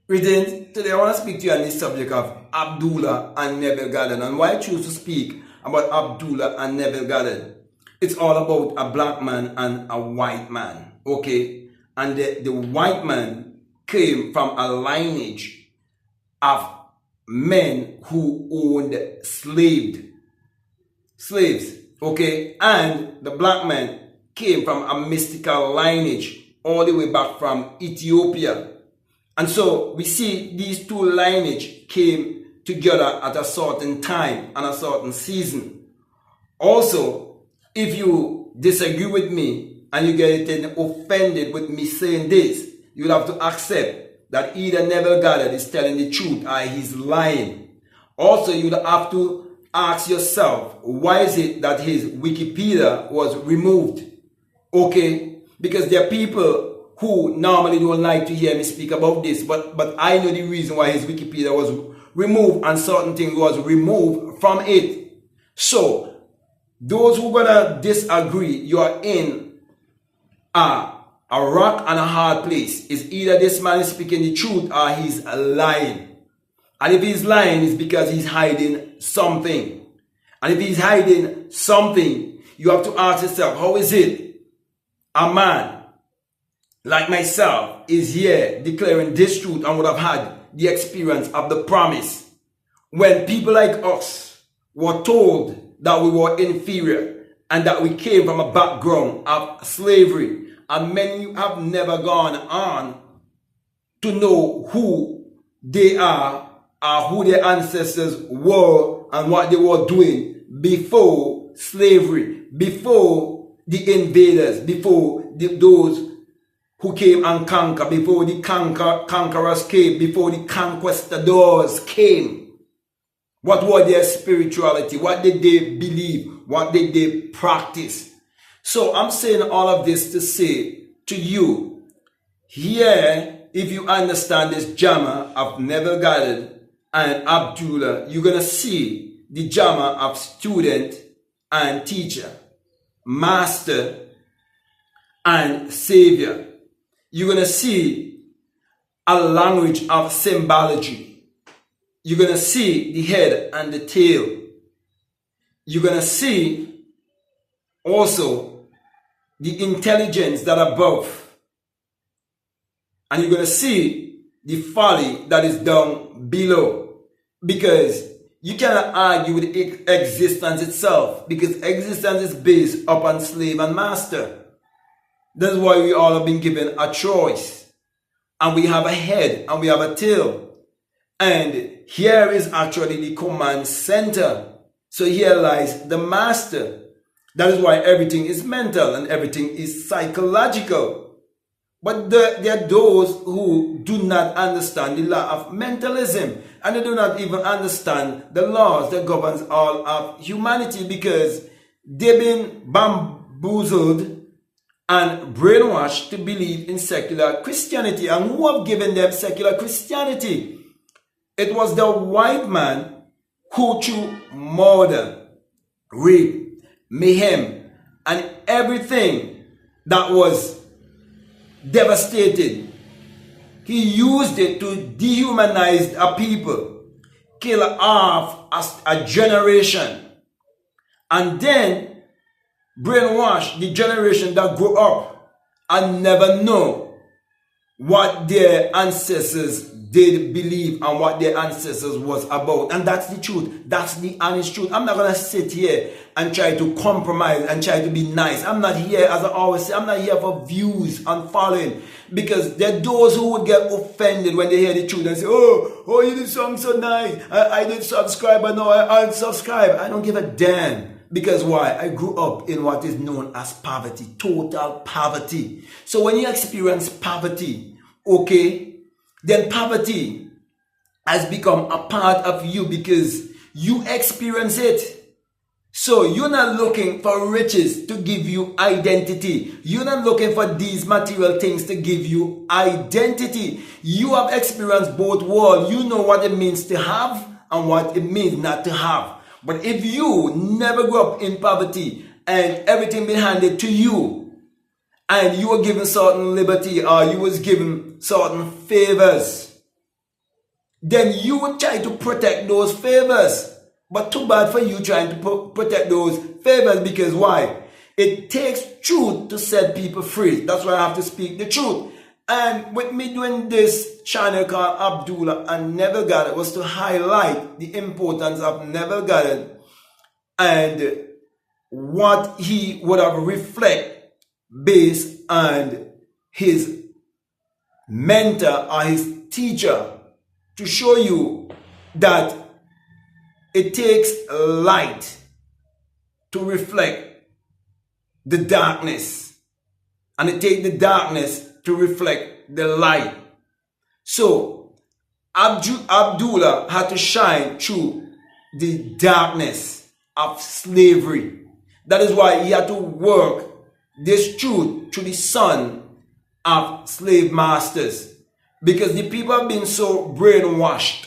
Greetings. Today I want to speak to you on the subject of Abdullah and Neville Goddard, and why I choose to speak about Abdullah and Neville Goddard. It's all about a black man and a white man, okay? And the white man came from a lineage of men who owned slaves, okay? And the black man came from a mystical lineage all the way back from Ethiopia. And so we see these two lineage came together at a certain time and a certain season. Also, if you disagree with me and you get offended with me saying this, you'll have to accept that either Neville Goddard is telling the truth or he's lying. Also, you'll have to ask yourself, why is it that his Wikipedia was removed? Okay? Because there are people who normally don't like to hear me speak about this, but I know the reason why his Wikipedia was removed and certain things was removed from it. So, those who gonna disagree, you are in a rock and a hard place. It's either this man is speaking the truth or he's lying. And if he's lying, it's because he's hiding something. And if he's hiding something, you have to ask yourself, how is it a man like myself is here declaring this truth and would have had the experience of the promise when people like us were told that we were inferior and that we came from a background of slavery, and many have never gone on to know who they are or who their ancestors were and what they were doing before slavery, before the invaders, before those who came and conquered, before the conquerors came, before the conquistadors came. What was their spirituality? What did they believe? What did they practice? So I'm saying all of this to say to you, here, if you understand this drama of Neville Goddard and Abdullah, you're going to see the drama of student and teacher, master and savior. You're going to see a language of symbology. You're going to see the head and the tail. You're going to see also the intelligence that above. And you're going to see the folly that is down below. Because you cannot argue with existence itself. Because existence is based upon slave and master. That's why we all have been given a choice. And we have a head and we have a tail. And here is actually the command center. So here lies the master. That is why everything is mental and everything is psychological. But there are those who do not understand the law of mentalism. And they do not even understand the laws that governs all of humanity, because they've been bamboozled and brainwashed to believe in secular Christianity. And who have given them secular Christianity? It was the white man who, through murder, rape, mayhem, and everything that was devastated, he used it to dehumanize a people, kill off a generation, and then brainwash the generation that grew up and never know what their ancestors did believe and what their ancestors was about. And that's the truth. That's the honest truth. I'm not going to sit here and try to compromise and try to be nice. I'm not here, as I always say, I'm not here for views and following. Because there are those who would get offended when they hear the truth and say, oh, you did something so nice. I did subscribe, but no, I unsubscribe. I don't give a damn. Because why? I grew up in what is known as poverty, total poverty. So when you experience poverty, okay, then poverty has become a part of you because you experience it. So you're not looking for riches to give you identity. You're not looking for these material things to give you identity. You have experienced both worlds. You know what it means to have and what it means not to have. But if you never grew up in poverty and everything been handed to you, and you were given certain liberty or you was given certain favors, then you would try to protect those favors. But too bad for you trying to protect those favors, because why? It takes truth to set people free. That's why I have to speak the truth. And with me doing this channel called Abdullah and Neville Goddard was to highlight the importance of Neville Goddard and what he would have reflect based on his mentor or his teacher, to show you that it takes light to reflect the darkness, and it takes the darkness to reflect the light. So Abdullah had to shine through the darkness of slavery. That is why he had to work this truth through the son of slave masters, because the people have been so brainwashed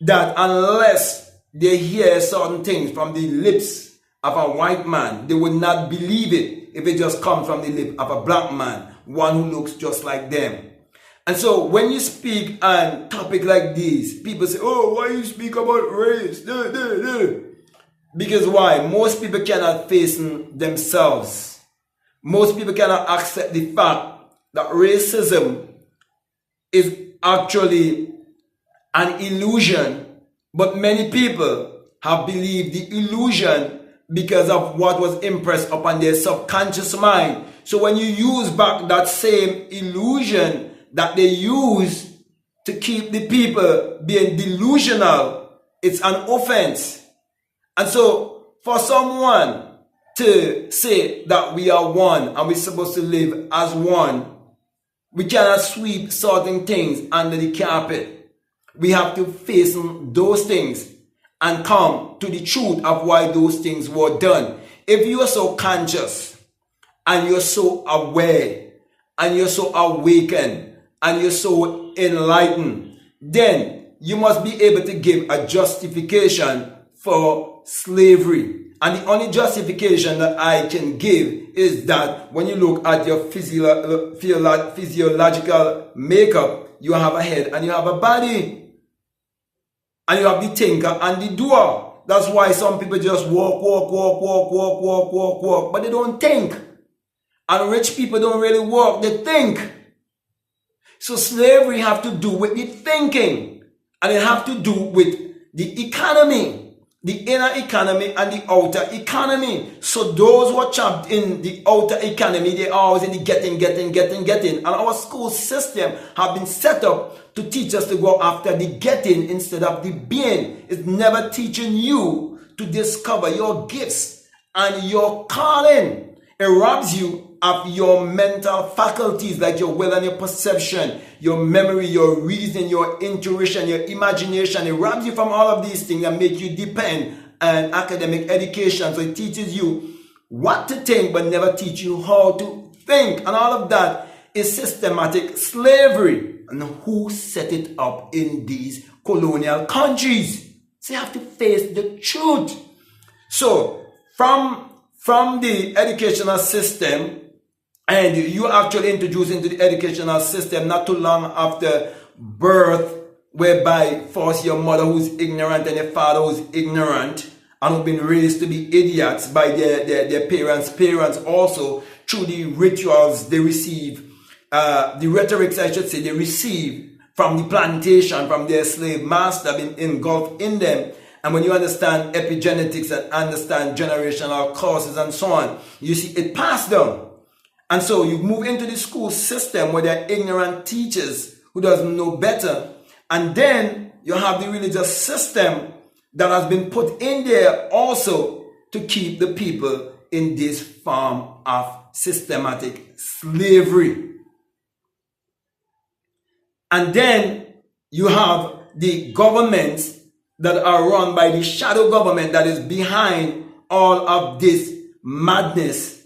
that unless they hear certain things from the lips of a white man, they would not believe it if it just comes from the lip of a black man, one who looks just like them. And so when you speak on topics like these, people say, oh, why you speak about race? Because why? Most people cannot face themselves. Most people cannot accept the fact that racism is actually an illusion, but many people have believed the illusion because of what was impressed upon their subconscious mind. So when you use back that same illusion that they use to keep the people being delusional, it's an offense. And so for someone to say that we are one and we're supposed to live as one, we cannot sweep certain things under the carpet. We have to face those things and come to the truth of why those things were done. If you are so conscious and you're so aware and you're so awakened and you're so enlightened, then you must be able to give a justification for slavery. And the only justification that I can give is that when you look at your physiological makeup, you have a head and you have a body. And you have the thinker and the doer. That's why some people just walk, but they don't think. And rich people don't really walk, they think. So slavery have to do with the thinking. And it have to do with the economy. The inner economy and the outer economy. So those who are trapped in the outer economy, they are always in the getting. And our school system have been set up to teach us to go after the getting instead of the being. It's never teaching you to discover your gifts and your calling. It robs you of your mental faculties like your will and your perception, your memory, your reason, your intuition, your imagination. It robs you from all of these things and make you depend on academic education. So it teaches you what to think but never teach you how to think. And all of that is systematic slavery. And who set it up in these colonial countries? So you have to face the truth. So from the educational system, and you actually introduced into the educational system not too long after birth, whereby first your mother who's ignorant and your father who's ignorant and who've been raised to be idiots by their parents also, through the rituals they receive, the rhetorics I should say they receive from the plantation, from their slave master being engulfed in them. And when you understand epigenetics and understand generational causes and so on, you see it passed down. And so you move into the school system where there are ignorant teachers who doesn't know better. And then you have the religious system that has been put in there also to keep the people in this form of systematic slavery. And then you have the governments that are run by the shadow government that is behind all of this madness,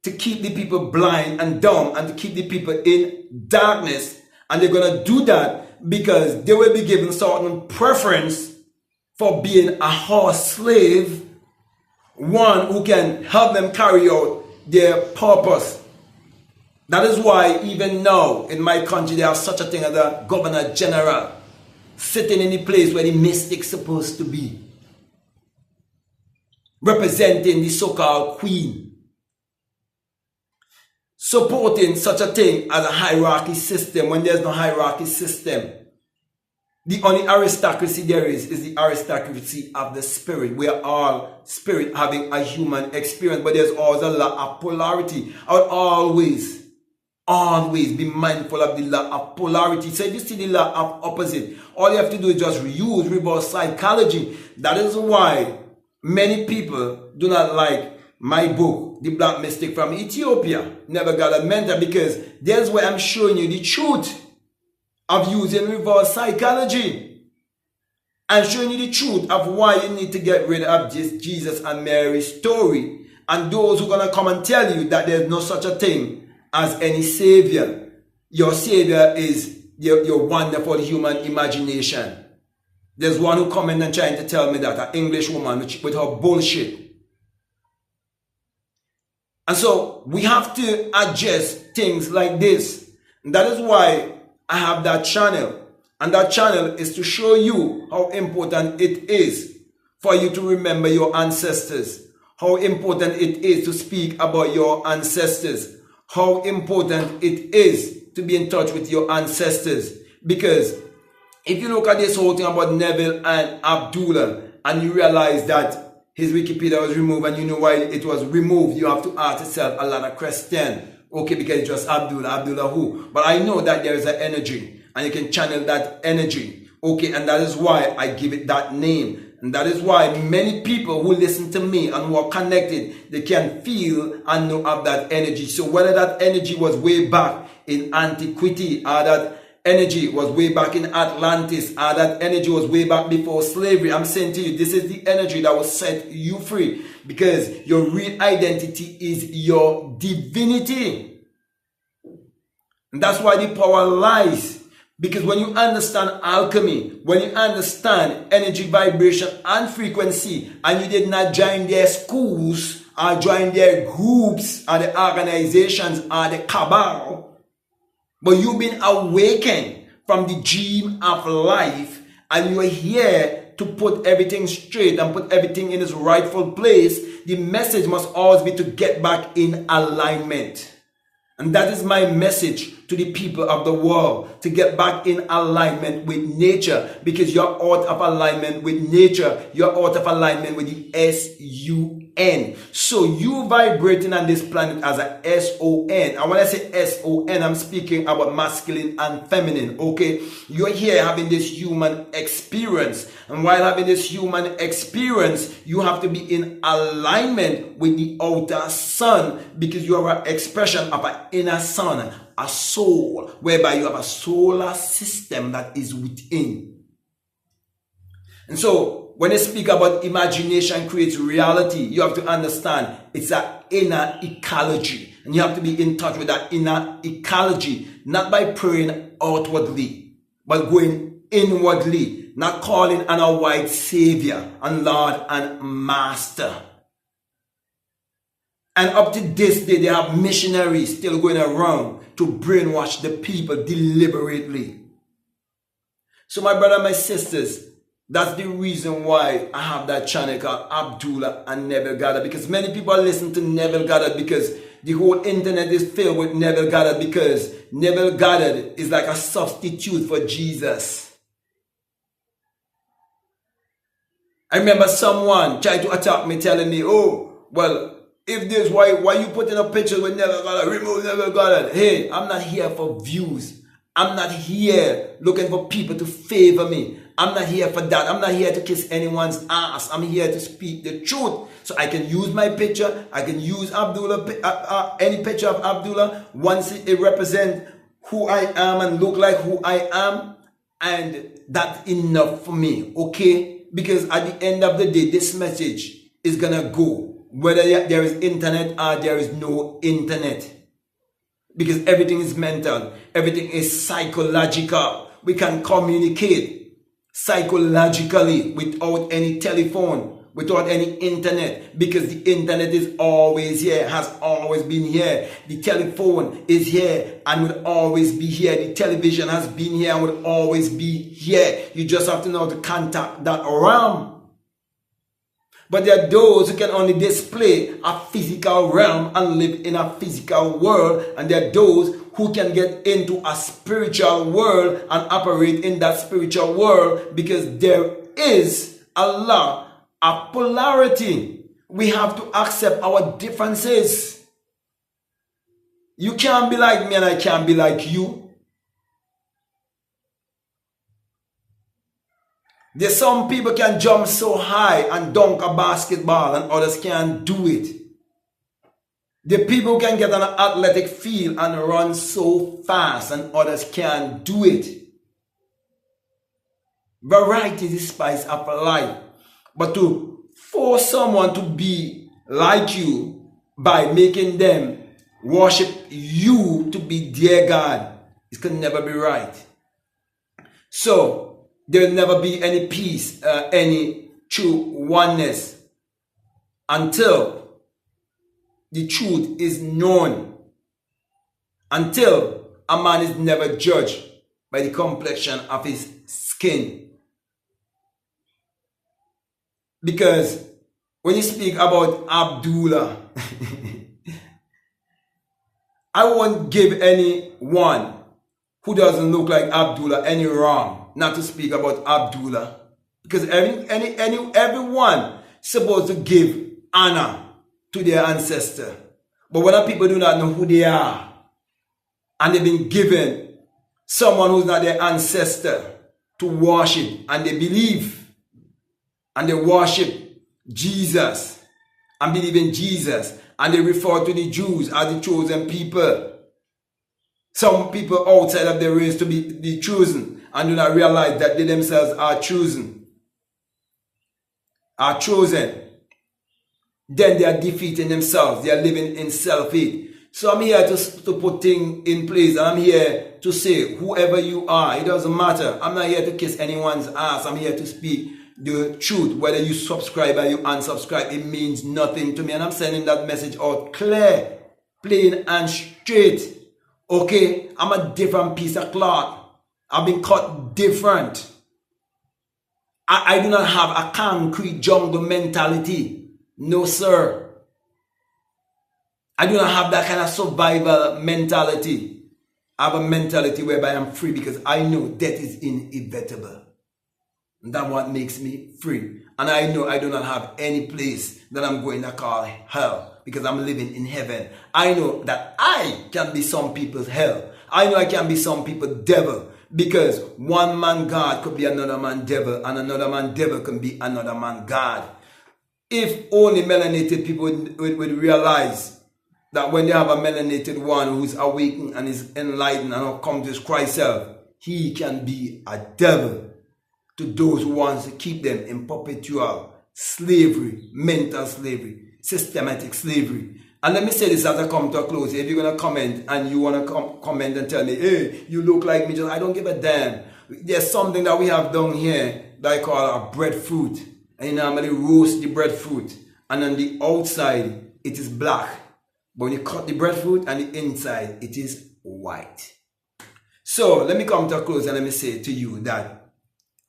to keep the people blind and dumb and to keep the people in darkness. And they're going to do that because they will be given certain preference for being a horse slave, one who can help them carry out their purpose. That is why even now in my country they have such a thing as a governor general. sitting in the place where the mystic's supposed to be, representing the so-called queen, supporting such a thing as a hierarchy system when there's no hierarchy system. The only aristocracy there is the aristocracy of the spirit. We are all spirit having a human experience, but there's also a law of polarity. I would always be mindful of the law of polarity. So if you see the law of opposite, all you have to do is just use reverse psychology. That is why many people do not like my book, The Black Mystic from Ethiopia, Neville Goddard Rant, because there's where I'm showing you the truth of using reverse psychology and showing you the truth of why you need to get rid of this Jesus and Mary story, and those who are going to come and tell you that there's no such a thing as any savior. Your savior is your wonderful human imagination. There's one who come in and trying to tell me that, an English woman with her bullshit. And so we have to adjust things like this. And that is why I have that channel. And that channel is to show you how important it is for you to remember your ancestors. How important it is to speak about your ancestors. How important it is to be in touch with your ancestors. Because if you look at this whole thing about Neville and Abdullah, and you realize that his Wikipedia was removed, and you know why it was removed, you have to ask yourself a lot of questions. Okay, because it's just Abdullah who? But I know that there is an energy, and you can channel that energy. Okay, and that is why I give it that name. And that is why many people who listen to me and who are connected, they can feel and know of that energy. So whether that energy was way back in antiquity, or that energy was way back in Atlantis, or that energy was way back before slavery, I'm saying to you, this is the energy that will set you free, because your real identity is your divinity. And that's why the power lies. Because when you understand alchemy, when you understand energy, vibration, and frequency, and you did not join their schools, or join their groups, or the organizations, or the cabal, but you've been awakened from the dream of life, and you are here to put everything straight and put everything in its rightful place, the message must always be to get back in alignment. And that is my message to the people of the world, to get back in alignment with nature, because you're out of alignment with nature. You're out of alignment with the S-U-N. So you vibrating on this planet as a S-O-N. And when I say S-O-N, I'm speaking about masculine and feminine, okay? You're here having this human experience. And while having this human experience, you have to be in alignment with the outer sun, because you are an expression of an inner sun, a soul, whereby you have a solar system that is within. And so when they speak about imagination creates reality, you have to understand it's an inner ecology, and you have to be in touch with that inner ecology, not by praying outwardly, but going inwardly, not calling on a white savior and Lord and Master. And up to this day, they have missionaries still going around to brainwash the people deliberately. So my brother and my sisters, that's the reason why I have that channel called Abdullah and Neville Goddard, because many people listen to Neville Goddard because the whole internet is filled with Neville Goddard, because Neville Goddard is like a substitute for Jesus. I remember someone tried to attack me, telling me, oh, well, if this, why you putting up pictures with Neville Goddard, remove Neville Goddard. Hey, I'm not here for views. I'm not here looking for people to favor me. I'm not here for that. I'm not here to kiss anyone's ass. I'm here to speak the truth. So I can use my picture. I can use Abdullah, any picture of Abdullah, once it represents who I am and look like who I am. And that's enough for me, okay? Because at the end of the day, this message is going to go, whether there is internet or there is no internet. Because everything is mental. Everything is psychological. We can communicate psychologically without any telephone, without any internet, because the internet is always here, has always been here. The telephone is here and will always be here. The television has been here and will always be here. You just have to know how to contact that realm. But there are those who can only display a physical realm and live in a physical world, and there are those who can get into a spiritual world and operate in that spiritual world, because there is a law, a polarity. We have to accept our differences. You can't be like me and I can't be like you. There's some people can jump so high and dunk a basketball and others can't do it. The people can get on an athletic field and run so fast and others can't do it. Variety is the spice of life. But to force someone to be like you by making them worship you to be their God, it can never be right. So there will never be any peace, any true oneness until the truth is known, until a man is never judged by the complexion of his skin. Because when you speak about Abdullah, I won't give anyone who doesn't look like Abdullah any wrong not to speak about Abdullah, because everyone supposed to give honor to their ancestor. But when people do not know who they are, and they've been given someone who's not their ancestor to worship, and they believe and they worship Jesus and believe in Jesus, and they refer to the Jews as the chosen people. Some people outside of their race to be the chosen and do not realize that they themselves are chosen, are chosen. Then they are defeating themselves. They are living in self-hate. So I'm here to put things in place. And I'm here to say, whoever you are, it doesn't matter. I'm not here to kiss anyone's ass. I'm here to speak the truth. Whether you subscribe or you unsubscribe, it means nothing to me. And I'm sending that message out clear, plain and straight. Okay, I'm a different piece of cloth. I've been cut different. I do not have a concrete jungle mentality. No, sir. I do not have that kind of survival mentality. I have a mentality whereby I'm free because I know death is inevitable. That's what makes me free. And I know I do not have any place that I'm going to call hell, because I'm living in heaven. I know that I can be some people's hell. I know I can be some people's devil, because one man God could be another man devil, and another man devil can be another man God. If only melanated people would realize that when they have a melanated one who's awakened and is enlightened and come to his Christ self, he can be a devil to those who want to keep them in perpetual slavery, mental slavery, systematic slavery. And let me say this as I come to a close. If you're going to comment and you want to comment and tell me, hey, you look like me, I don't give a damn. There's something that we have down here that I call a breadfruit. And you normally roast the breadfruit. And on the outside, it is black. But when you cut the breadfruit and the inside, it is white. So let me come to a close and let me say to you that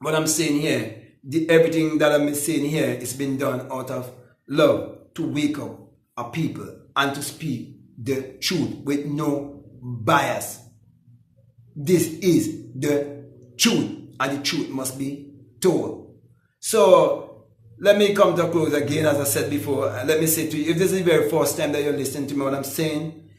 what I'm saying here, everything that I'm saying here is been done out of love, to wake up a people and to speak the truth with no bias. This is the truth, and the truth must be told. So let me come to a close again, as I said before. Let me say to you, if this is the very first time that you're listening to me, what I'm saying,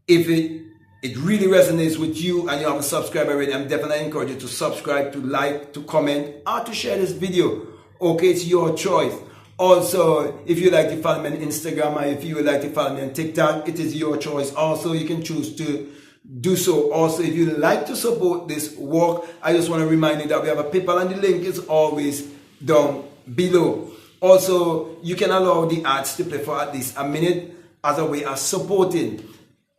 if it really resonates with you and you haven't subscribed already, I'm definitely encourage you to subscribe, to like, to comment, or to share this video. Okay, it's your choice. Also, if you like to follow me on Instagram, or if you would like to follow me on TikTok, it is your choice. Also, you can choose to do so. Also, if you like to support this work, I just want to remind you that we have a PayPal, and the link is always down below. Also, you can allow the ads to play for at least a minute as a way of supporting.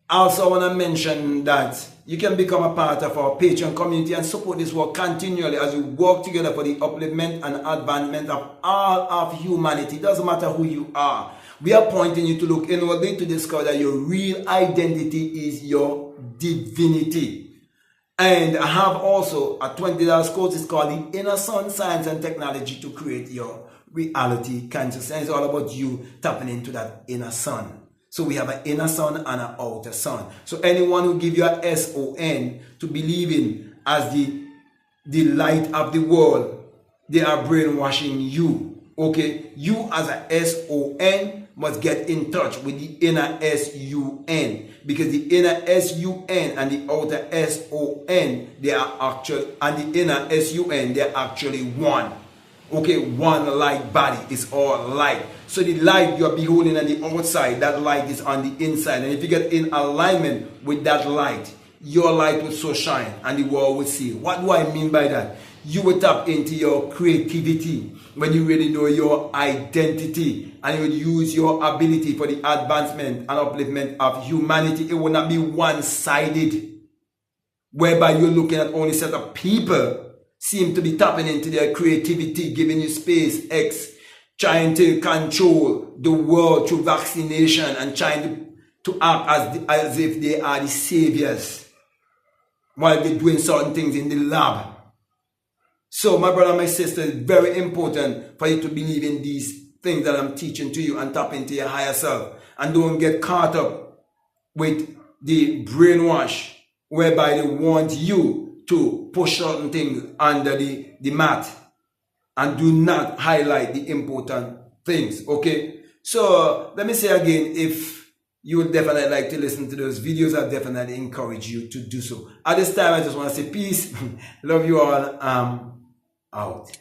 Also, I want to mention that you can become a part of our Patreon community and support this work continually as we work together for the upliftment and advancement of all of humanity. It doesn't matter who you are. We are pointing you to look inwardly to discover that your real identity is your divinity. And I have also a $20 course. It's called The Inner Sun, Science and Technology to Create Your Reality Consciousness. It's all about you tapping into that inner sun. So we have an inner sun and an outer sun. So anyone who give you a SON to believe in as the light of the world, they are brainwashing you. Okay, you as a SON must get in touch with the inner SUN, because the inner SUN and the outer SON, they are actually, and the inner SUN, they are actually one. Okay, one light body is all light. So the light you are beholding on the outside, that light is on the inside. And if you get in alignment with that light, your light will so shine and the world will see. What do I mean by that? You will tap into your creativity when you really know your identity, and you will use your ability for the advancement and upliftment of humanity. It will not be one-sided, whereby you're looking at only a set of people seem to be tapping into their creativity, giving you space X, trying to control the world through vaccination and trying to act as if they are the saviors while they're doing certain things in the lab. So my brother, my sister, it's very important for you to believe in these things that I'm teaching to you and tap into your higher self. And don't get caught up with the brainwash whereby they want you to push certain things under the mat and do not highlight the important things. Okay, so let me say again, if you would definitely like to listen to those videos, I definitely encourage you to do so. At this time, I just want to say peace. Love you all. Out.